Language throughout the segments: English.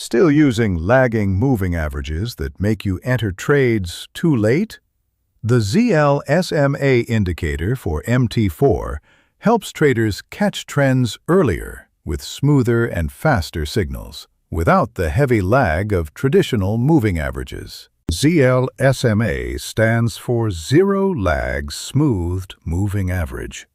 Still using lagging moving averages that make you enter trades too late? The Zlsma Indicator for MT4 helps traders catch trends earlier with smoother and faster signals, without the heavy lag of traditional moving averages. Zlsma stands for Zero Lag Smoothed Moving Average.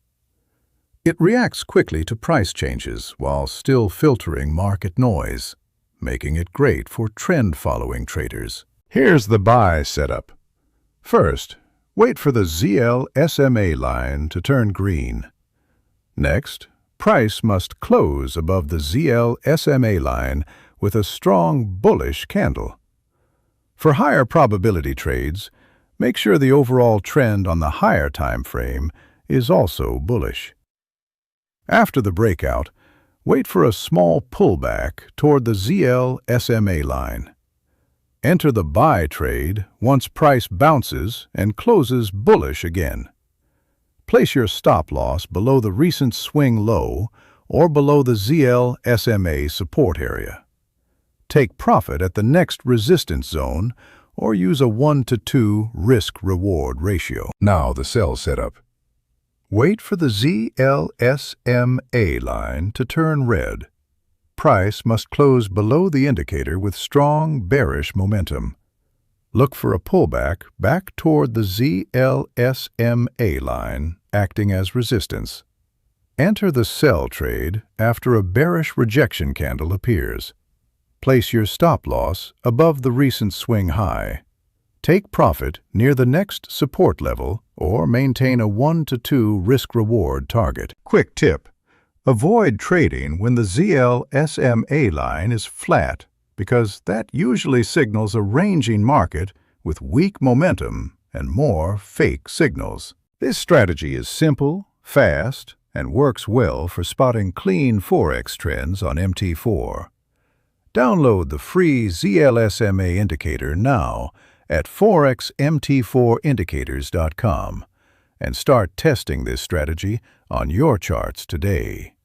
It reacts quickly to price changes while still filtering market noise, making it great for trend-following traders. Here's the buy setup. First, wait for the Zlsma line to turn green. Next, price must close above the Zlsma line with a strong bullish candle. For higher probability trades, make sure the overall trend on the higher time frame is also bullish. After the breakout, wait for a small pullback toward the Zlsma line. Enter the buy trade once price bounces and closes bullish again. Place your stop loss below the recent swing low or below the Zlsma support area. Take profit at the next resistance zone or use a 1-to-2 risk-reward ratio. Now the sell setup. Wait for the Zlsma line to turn red. Price must close below the indicator with strong bearish momentum. Look for a pullback back toward the Zlsma line, acting as resistance. Enter the sell trade after a bearish rejection candle appears. Place your stop loss above the recent swing high. Take profit near the next support level or maintain a 1-to-2 risk-reward target. Quick tip: avoid trading when the Zlsma line is flat because that usually signals a ranging market with weak momentum and more fake signals. This strategy is simple, fast, and works well for spotting clean Forex trends on MT4. Download the free Zlsma indicator now at forexmt4indicators.com and start testing this strategy on your charts today.